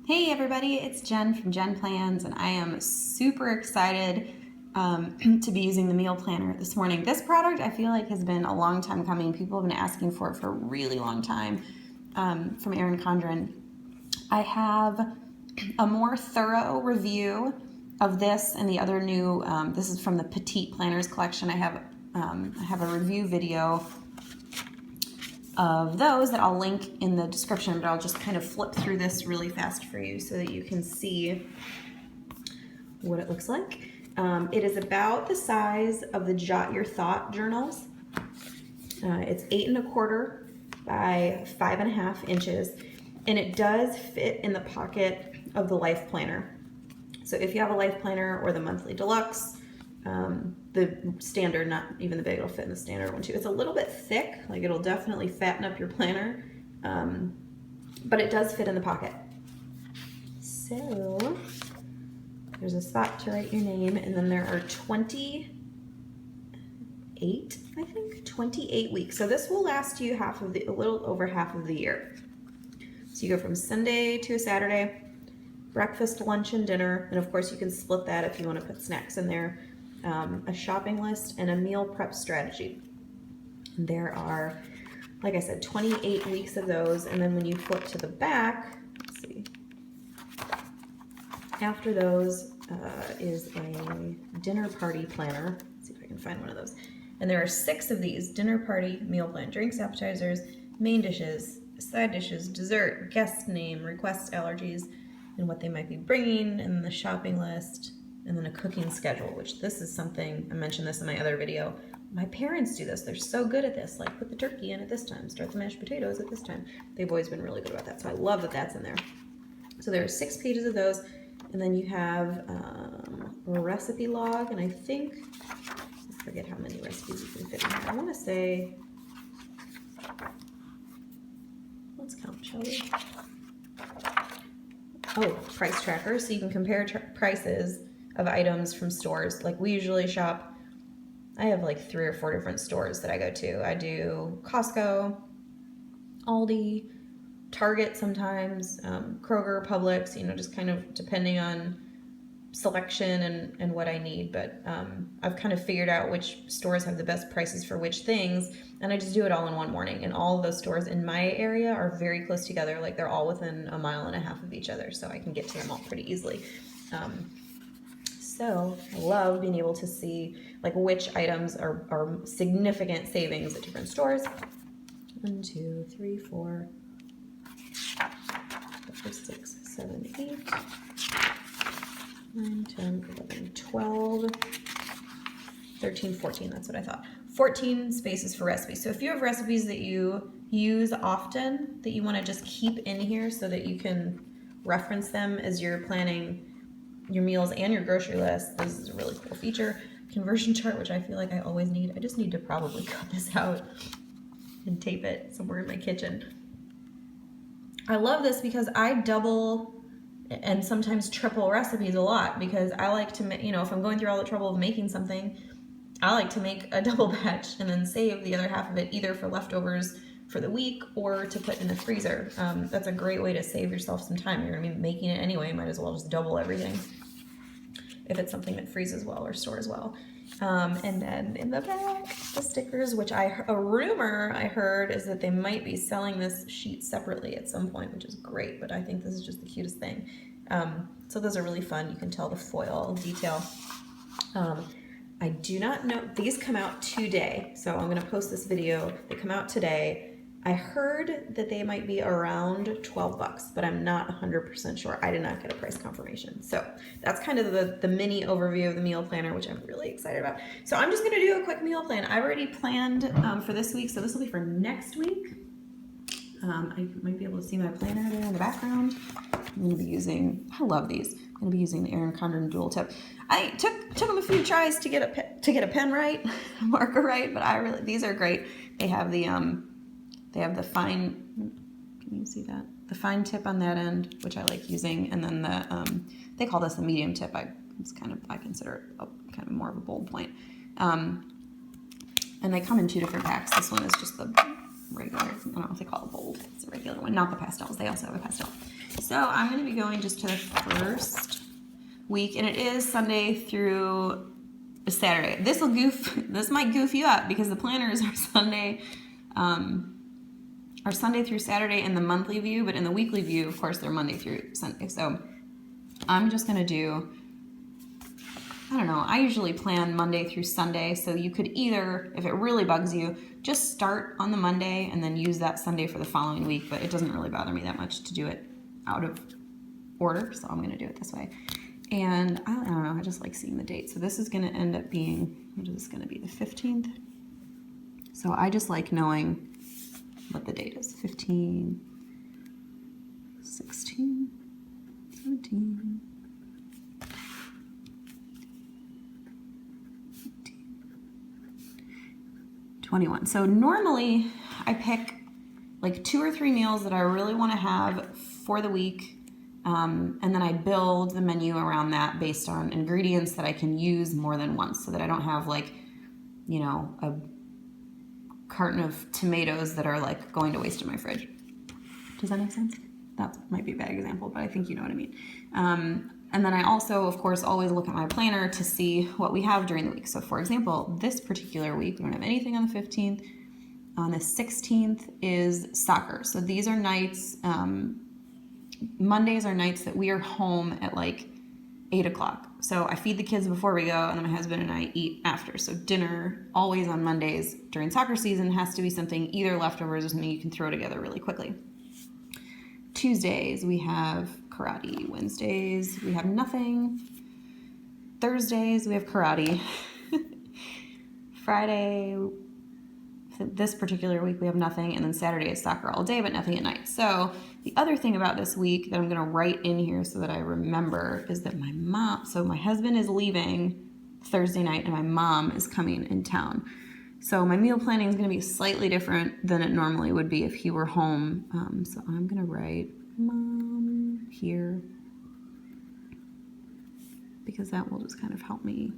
Hey everybody, it's Jen from Jen Plans, and I am super excited to be using the meal planner this morning. This product I feel like has been a long time coming. People have been asking for it for a really long time from Erin Condren. I have a more thorough review of this and the other new, this is from the Petite Planners collection. I have a review video of those that I'll link in the description, but I'll just kind of flip through this really fast for you so that you can see what it looks like. It is about the size of the Jot Your Thought journals. It's 8 1/4 by 5.5 inches, and it does fit in the pocket of the Life Planner. So if you have a Life Planner or the Monthly Deluxe, the standard, not even the big, it'll fit in the standard one too. It's a little bit thick, like it'll definitely fatten up your planner, but it does fit in the pocket. So there's a spot to write your name, and then there are 28 weeks. So this will last you a little over half of the year. So you go from Sunday to a Saturday, breakfast, lunch, and dinner, and of course you can split that if you want to put snacks in there. A shopping list, and a meal prep strategy. There are, like I said, 28 weeks of those, and then when you flip to the back, let's see, after those is a dinner party planner. Let's see if I can find one of those. And there are 6 of these: dinner party, meal plan, drinks, appetizers, main dishes, side dishes, dessert, guest name, request, allergies, and what they might be bringing, and the shopping list, and then a cooking schedule, which this is something, I mentioned this in my other video. My parents do this. They're so good at this. Like, put the turkey in at this time, start the mashed potatoes at this time. They've always been really good about that, so I love that that's in there. So there are 6 pages of those, and then you have a recipe log, and I think, I forget how many recipes you can fit in here. I want to say, let's count, shall we? Oh, price tracker, so you can compare prices of items from stores. Like, we usually shop, I have like 3 or 4 different stores that I go to. I do Costco, Aldi, Target sometimes, Kroger, Publix, just kind of depending on selection and what I need. But I've kind of figured out which stores have the best prices for which things, and I just do it all in one morning. And all of those stores in my area are very close together. Like, they're all within 1.5 miles of each other, so I can get to them all pretty easily. So I love being able to see like which items are significant savings at different stores. 1, 2, 3, 4, 5, 6, 7, 8, 9, 10, 11, 12, 13, 14. That's what I thought. 14 spaces for recipes. So if you have recipes that you use often that you want to just keep in here so that you can reference them as you're planning your meals and your grocery list, this is a really cool feature. Conversion chart, which I feel like I always need. I just need to probably cut this out and tape it somewhere in my kitchen. I love this because I double and sometimes triple recipes a lot, because I like to, if I'm going through all the trouble of making something, I like to make a double batch and then save the other half of it either for leftovers for the week or to put in the freezer. That's a great way to save yourself some time. You're going to be making it anyway, might as well just double everything if it's something that freezes well or stores well. And then in the back, the stickers, which a rumor I heard is that they might be selling this sheet separately at some point, which is great, but I think this is just the cutest thing. So those are really fun. You can tell the foil detail. I do not know, these come out today, so I'm gonna post this video. They come out today. I heard that they might be around $12, but I'm not 100% sure. I did not get a price confirmation. So that's kind of the mini overview of the meal planner, which I'm really excited about. So I'm just gonna do a quick meal plan. I've already planned for this week, so this will be for next week. I might be able to see my planner there in the background. I'm gonna be using, I love these. I'm gonna be using the Erin Condren dual tip. I took them a few tries to get a pen right, a marker right, but these are great. They have the fine, can you see that? The fine tip on that end, which I like using, and then they call this the medium tip. I consider it kind of more of a bold point. And they come in 2 different packs. This one is just the regular, I don't know if they call it bold. It's a regular one, not the pastels. They also have a pastel. So I'm going to be going just to the first week, and it is Sunday through Saturday. This might goof you up because the planners are Sunday through Saturday in the monthly view, but in the weekly view, of course, they're Monday through Sunday. So I'm just going to do, I don't know, I usually plan Monday through Sunday, so you could either, if it really bugs you, just start on the Monday and then use that Sunday for the following week, but it doesn't really bother me that much to do it out of order, so I'm going to do it this way. And I don't know, I just like seeing the date. So this is going to end up being, what is this going to be, the 15th? So I just like knowing what the date is. 15, 16, 17, 21. So normally I pick like 2 or 3 meals that I really want to have for the week, and then I build the menu around that based on ingredients that I can use more than once, so that I don't have like, you know, a carton of tomatoes that are like going to waste in my fridge. Does that make sense? That might be a bad example, but I think you know what I mean. And then I also, of course, always look at my planner to see what we have during the week. So for example, this particular week, we don't have anything on the 15th. On the 16th is soccer. So these are nights, Mondays are nights that we are home at like 8 o'clock. So I feed the kids before we go, and then my husband and I eat after. So dinner always on Mondays during soccer season has to be something either leftovers or something you can throw together really quickly. Tuesdays we have karate. Wednesdays we have nothing. Thursdays we have karate. Friday, this particular week we have nothing, and then Saturday is soccer all day but nothing at night. So the other thing about this week that I'm going to write in here so that I remember is that my husband is leaving Thursday night and my mom is coming in town. So my meal planning is going to be slightly different than it normally would be if he were home. So I'm going to write mom here because that will just kind of help me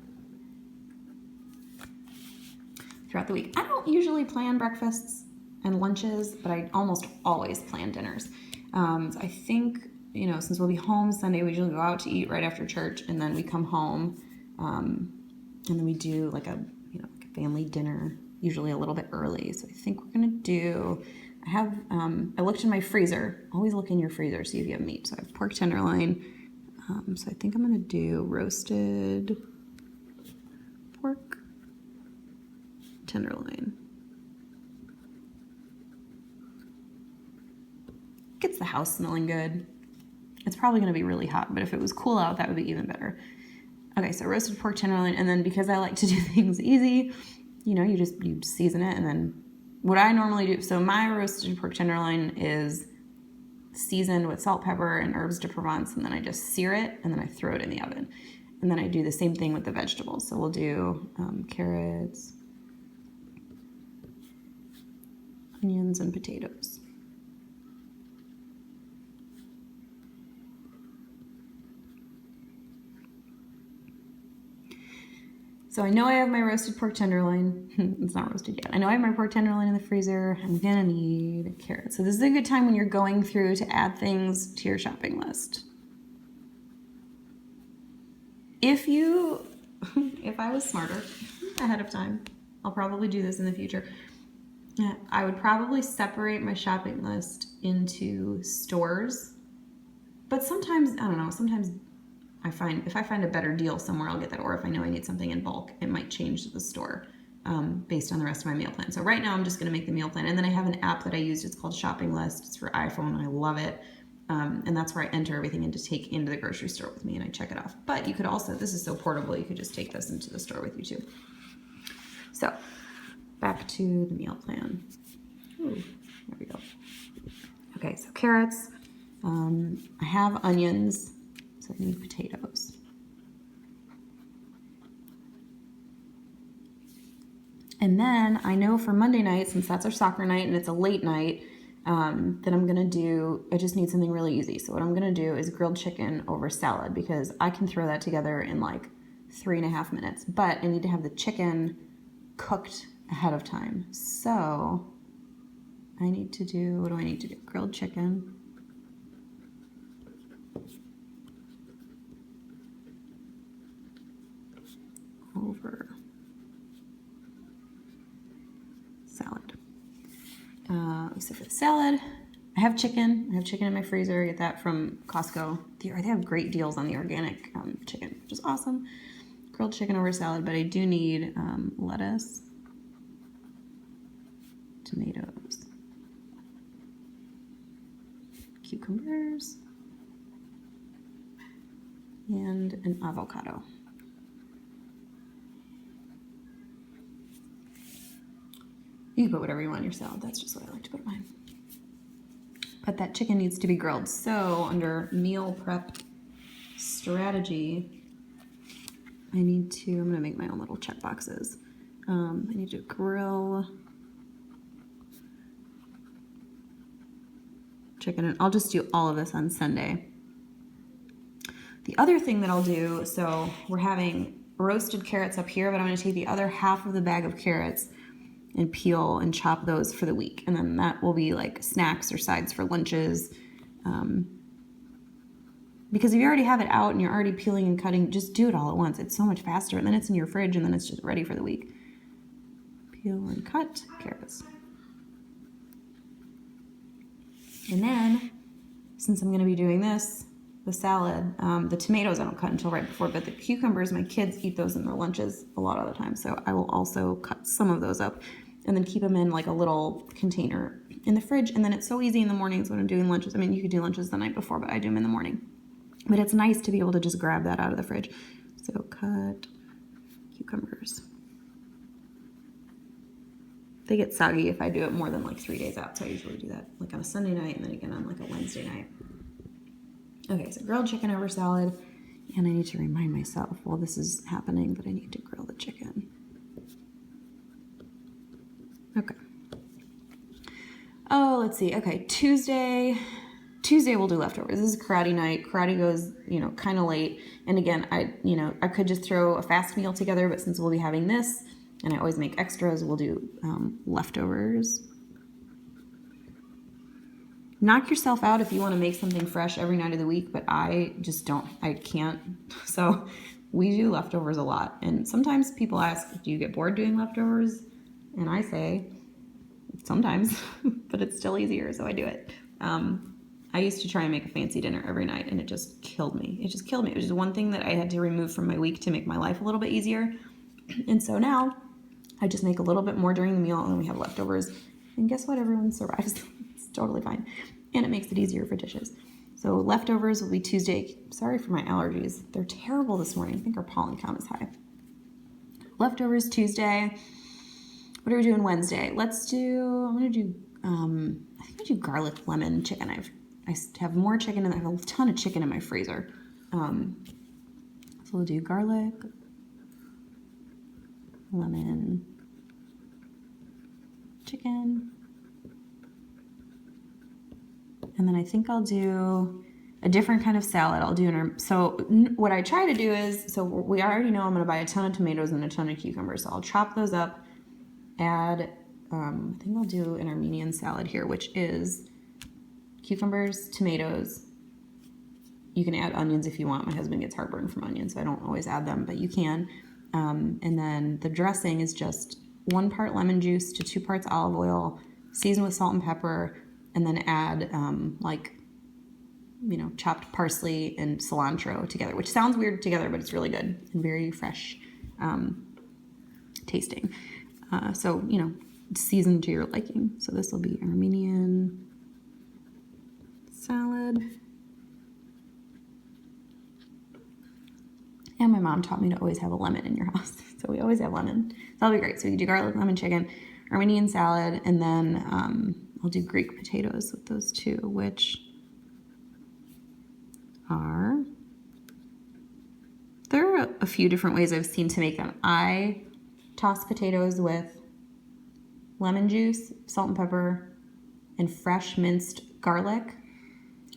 throughout the week. I don't usually plan breakfasts and lunches, but I almost always plan dinners. So I think, you know, since we'll be home Sunday, we usually go out to eat right after church, and then we come home, and then we do like a family dinner, usually a little bit early. So I think we're gonna do, I looked in my freezer. Always look in your freezer, see if you have meat. So I have pork tenderloin. So I think I'm gonna do roasted pork tenderloin. Gets the house smelling good. It's probably gonna be really hot, but if it was cool out, that would be even better. Okay, so roasted pork tenderloin, and then because I like to do things easy, you know, you season it, and then what I normally do, so my roasted pork tenderloin is seasoned with salt, pepper, and herbs de Provence, and then I just sear it, and then I throw it in the oven. And then I do the same thing with the vegetables. So we'll do carrots, onions, and potatoes. So I know I have my roasted pork tenderloin. It's not roasted yet. I know I have my pork tenderloin in the freezer. I'm gonna need carrots. So this is a good time when you're going through to add things to your shopping list. If I was smarter ahead of time, I'll probably do this in the future. I would probably separate my shopping list into stores. But sometimes, I don't know, sometimes if I find a better deal somewhere, I'll get that. Or if I know I need something in bulk, it might change the store based on the rest of my meal plan. So right now I'm just going to make the meal plan. And then I have an app that I use. It's called Shopping List. It's for iPhone. I love it. And that's where I enter everything in to take into the grocery store with me, and I check it off. But you could also, this is so portable, you could just take this into the store with you too. So back to the meal plan. Ooh, there we go. Okay, so carrots. I have onions. So I need potatoes. And then I know for Monday night, since that's our soccer night and it's a late night, that I'm gonna do, I just need something really easy. So what I'm gonna do is grilled chicken over salad, because I can throw that together in like 3.5 minutes, but I need to have the chicken cooked ahead of time. So I need to do, what do I need to do? Grilled chicken. over salad. So for the salad, I have chicken. I have chicken in my freezer. I get that from Costco. They have great deals on the organic chicken, which is awesome. Grilled chicken over salad, but I do need lettuce, tomatoes, cucumbers, and an avocado. You can put whatever you want in your salad. That's just what I like to put in mine. But that chicken needs to be grilled. So under meal prep strategy, I'm gonna make my own little check boxes. I need to grill chicken, and I'll just do all of this on Sunday. The other thing that I'll do, so we're having roasted carrots up here, but I'm gonna take the other half of the bag of carrots and peel and chop those for the week. And then that will be like snacks or sides for lunches. Because if you already have it out and you're already peeling and cutting, just do it all at once. It's so much faster. And then it's in your fridge and then it's just ready for the week. Peel and cut carrots. And then, since I'm gonna be doing this, the salad, the tomatoes I don't cut until right before, but the cucumbers, my kids eat those in their lunches a lot of the time. So I will also cut some of those up and then keep them in like a little container in the fridge. And then it's so easy in the mornings when I'm doing lunches. I mean, you could do lunches the night before, but I do them in the morning. But it's nice to be able to just grab that out of the fridge. So cut cucumbers. They get soggy if I do it more than like 3 days out. So I usually do that like on a Sunday night and then again on like a Wednesday night. Okay, so grilled chicken over salad. And I need to remind myself while this is happening that I need to grill the chicken. Okay. Oh, let's see. Okay, Tuesday we'll do leftovers. This is karate night. Karate goes, kind of late. And again, I could just throw a fast meal together, but since we'll be having this, and I always make extras, we'll do leftovers. Knock yourself out if you want to make something fresh every night of the week, but I can't. So we do leftovers a lot. And sometimes people ask, do you get bored doing leftovers? And I say, sometimes, but it's still easier, so I do it. I used to try and make a fancy dinner every night, and it just killed me. It was just one thing that I had to remove from my week to make my life a little bit easier. And so now I just make a little bit more during the meal, and then we have leftovers. And guess what? Everyone survives. It's totally fine. And it makes it easier for dishes. So leftovers will be Tuesday. Sorry for my allergies. They're terrible this morning. I think our pollen count is high. Leftovers Tuesday. What are we doing Wednesday? I think I do garlic lemon chicken. I have more chicken and I have a ton of chicken in my freezer. So we'll do garlic, lemon, chicken. And then I think I'll do a different kind of salad. So what I try to do is, we already know I'm going to buy a ton of tomatoes and a ton of cucumbers. So I'll chop those up. Add, I think I'll do an Armenian salad here, which is cucumbers, tomatoes. You can add onions if you want. My husband gets heartburn from onions, so I don't always add them, but you can. And then the dressing is just 1 part lemon juice to 2 parts olive oil, season with salt and pepper, and then add chopped parsley and cilantro together, which sounds weird together, but it's really good and very fresh tasting. So, season to your liking. So this will be Armenian salad. And my mom taught me to always have a lemon in your house. So we always have lemon. So that'll be great. So you do garlic, lemon, chicken, Armenian salad, and then I'll do Greek potatoes with those two, which there are a few different ways I've seen to make them. I toss potatoes with lemon juice, salt and pepper, and fresh minced garlic.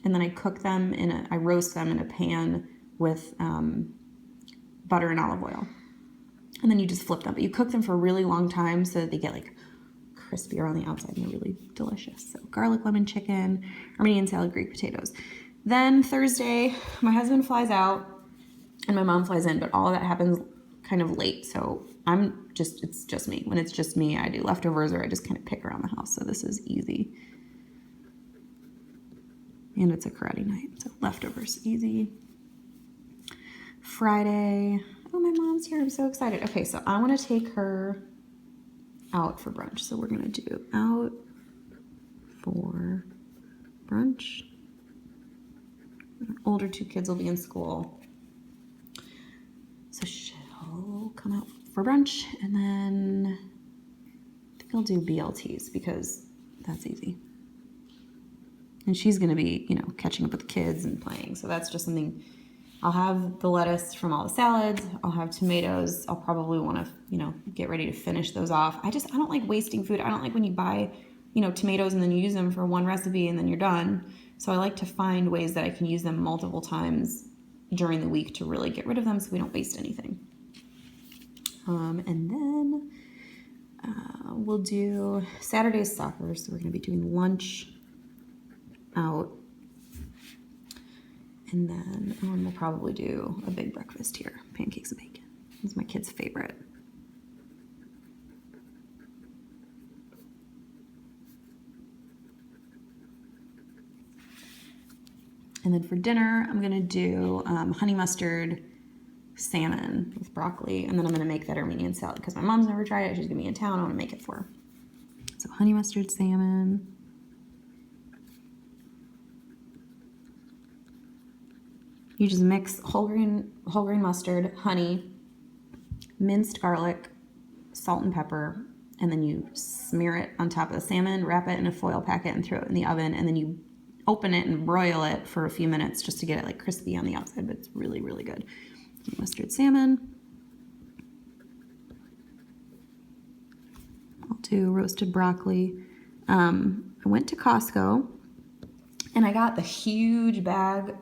And then I cook them I roast them in a pan with butter and olive oil. And then you just flip them. But you cook them for a really long time so that they get like crispier on the outside and they're really delicious. So garlic, lemon, chicken, Armenian salad, Greek potatoes. Then Thursday, my husband flies out and my mom flies in, but all of that happens kind of late, so it's just me. When it's just me, I do leftovers or I just kind of pick around the house, so this is easy. And it's a karate night, so leftovers, easy. Friday, oh, my mom's here, I'm so excited. Okay, so I want to take her out for brunch, so we're gonna do out for brunch. Our older two kids will be in school, so she'll come out for brunch, and then I think I'll do BLTs because that's easy. And she's gonna be, you know, catching up with the kids and playing, so that's just something. I'll have the lettuce from all the salads. I'll have tomatoes. I'll probably want to, you know, get ready to finish those off. I don't like wasting food. I don't like when you buy, you know, tomatoes and then you use them for one recipe and then you're done. So I like to find ways that I can use them multiple times during the week to really get rid of them so we don't waste anything. And then we'll do Saturday's soccer. So we're going to be doing lunch out. And then we'll probably do a big breakfast here, pancakes and bacon. It's my kid's favorite. And then for dinner, I'm gonna do honey mustard salmon with broccoli, and then I'm gonna make that Armenian salad because my mom's never tried it. She's gonna be in town. I wanna make it for her. So honey mustard salmon. You just mix whole grain mustard, honey, minced garlic, salt and pepper, and then you smear it on top of the salmon, wrap it in a foil packet and throw it in the oven, and then you open it and broil it for a few minutes just to get it like crispy on the outside, but it's really, really good. Mustard salmon. I'll do roasted broccoli. I went to Costco and I got the huge bag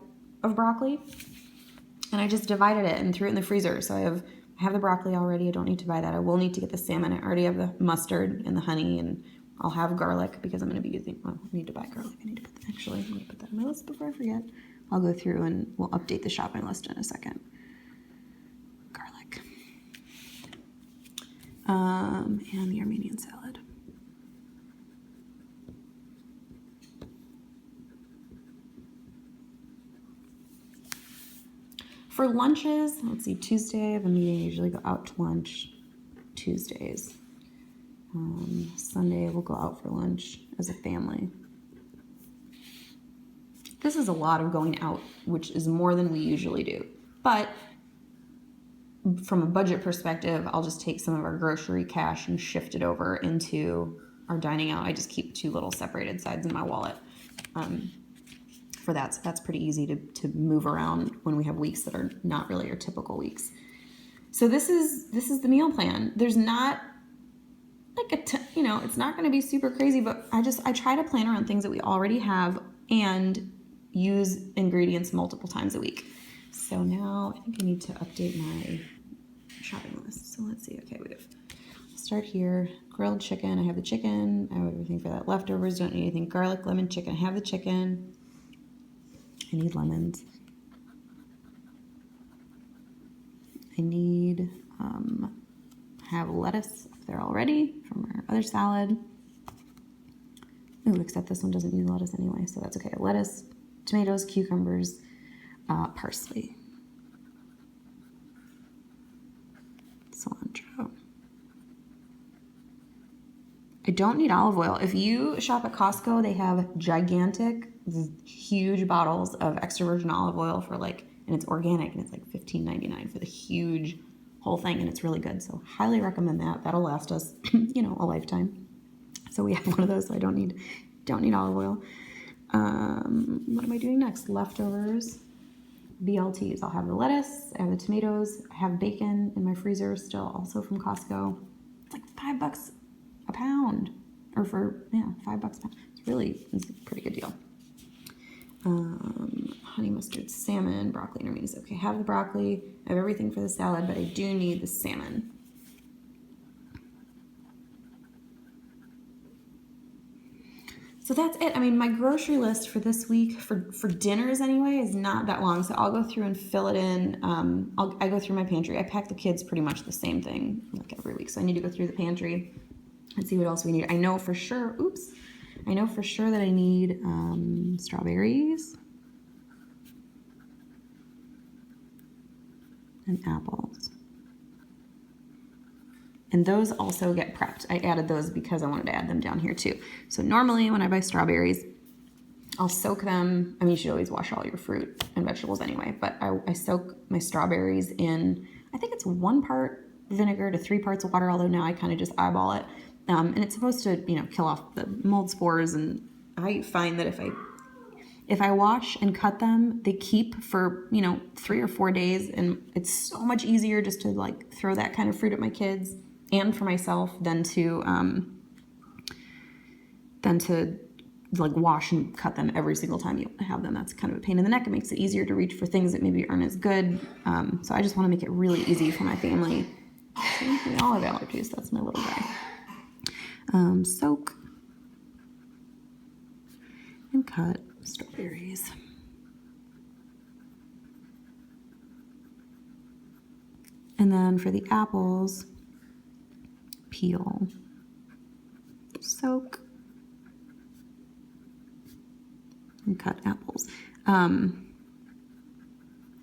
of broccoli and I just divided it and threw it in the freezer. So I have the broccoli already. I don't need to buy that. I will need to get the salmon. I already have the mustard and the honey, and I'll have garlic because I'm going to be using, well, I need to buy garlic. I'm going to put that on my list before I forget. I'll go through and we'll update the shopping list in a second. Garlic. And the Armenian salad. For lunches, let's see, Tuesday I have a meeting. I usually go out to lunch Tuesdays. Sunday we'll go out for lunch as a family. This is a lot of going out, which is more than we usually do. But from a budget perspective, I'll just take some of our grocery cash and shift it over into our dining out. I just keep two little separated sides in my wallet for that. So that's pretty easy to move around when we have weeks that are not really our typical weeks. So this is the meal plan. There's not like it's not going to be super crazy, but I try to plan around things that we already have and use ingredients multiple times a week. So now I think I need to update my shopping list. So let's see. Okay, I'll start here. Grilled chicken. I have the chicken. I have everything for that. Leftovers. Don't need anything. Garlic, lemon, chicken. I have the chicken. I need lemons. I need, have lettuce up there already from our other salad. Ooh, except this one doesn't need lettuce anyway, so that's okay. Lettuce, tomatoes, cucumbers, parsley, cilantro. I don't need olive oil. If you shop at Costco, they have gigantic, huge bottles of extra virgin olive oil for and it's organic, and it's like $15.99 for the huge whole thing, and it's really good. So highly recommend that. That'll last us, a lifetime. So we have one of those, so I don't need olive oil. What am I doing next? Leftovers, BLTs. I'll have the lettuce, I have the tomatoes, I have bacon in my freezer still, also from Costco. It's like $5 a pound, or $5 a pound. It's a pretty good deal. Honey mustard salmon, broccoli, and Armenian. Okay, have the broccoli. I have everything for the salad, but I do need the salmon. So that's it. I mean, my grocery list for this week, for dinners anyway, is not that long. So I'll go through and fill it in. I go through my pantry. I pack the kids pretty much the same thing like every week. So I need to go through the pantry and see what else we need. I know for sure that I need strawberries and apples. And those also get prepped. I added those because I wanted to add them down here too. So normally when I buy strawberries, I'll soak them. I mean, you should always wash all your fruit and vegetables anyway, but I soak my strawberries in, I think it's 1 part vinegar to 3 parts water, although now I kind of just eyeball it. And it's supposed to, kill off the mold spores. And I find that if I wash and cut them, they keep for, 3 or 4 days. And it's so much easier just to like throw that kind of fruit at my kids and for myself than to like wash and cut them every single time you have them. That's kind of a pain in the neck. It makes it easier to reach for things that maybe aren't as good. So I just want to make it really easy for my family. See, we all have allergies. That's my little guy. Soak and cut strawberries. And then for the apples, peel, soak, and cut apples.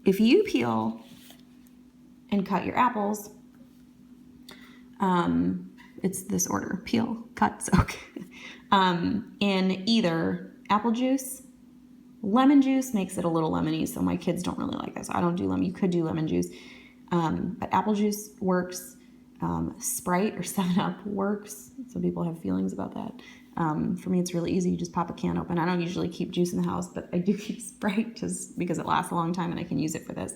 If you peel and cut your apples, it's this order: peel, cut, soak. In either apple juice, lemon juice makes it a little lemony, so my kids don't really like this. I don't do lemon. You could do lemon juice, but apple juice works. Sprite or 7-Up works. Some people have feelings about that. For me, it's really easy. You just pop a can open. I don't usually keep juice in the house, but I do keep Sprite just because it lasts a long time and I can use it for this.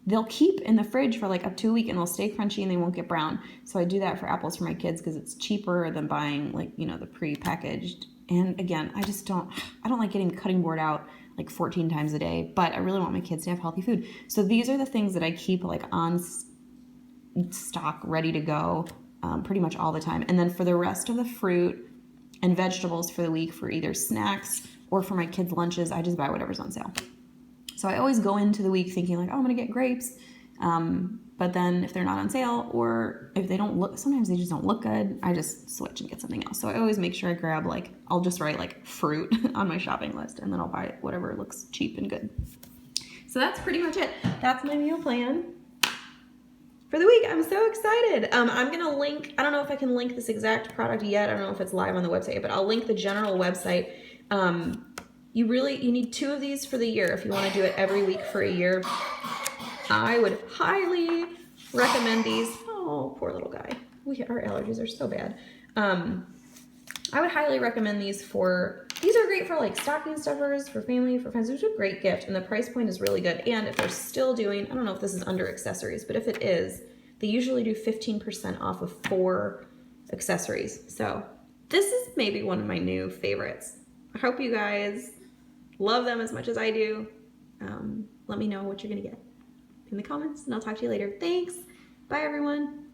They'll keep in the fridge for like up to a week and they'll stay crunchy and they won't get brown. So I do that for apples for my kids because it's cheaper than buying the pre-packaged. And again, I don't like getting the cutting board out like 14 times a day, but I really want my kids to have healthy food. So these are the things that I keep like on stock, ready to go pretty much all the time. And then for the rest of the fruit and vegetables for the week, for either snacks or for my kids' lunches, I just buy whatever's on sale. So I always go into the week thinking like, oh, I'm going to get grapes. But then if they're not on sale or if they don't look, sometimes they just don't look good, I just switch and get something else. So I always make sure I grab I'll just write fruit on my shopping list and then I'll buy whatever looks cheap and good. So that's pretty much it. That's my meal plan for the week. I'm so excited. I'm going to link, I don't know if I can link this exact product yet. I don't know if it's live on the website, but I'll link the general website. You need 2 of these for the year. If you want to do it every week for a year, I would highly recommend these. Oh, poor little guy. Our allergies are so bad. I would highly recommend these these are great for stocking stuffers, for family, for friends. It's a great gift and the price point is really good. And if they're still doing, I don't know if this is under accessories, but if it is, they usually do 15% off of 4 accessories. So this is maybe one of my new favorites. I hope you guys love them as much as I do. Let me know what you're gonna get in the comments and I'll talk to you later. Thanks. Bye everyone.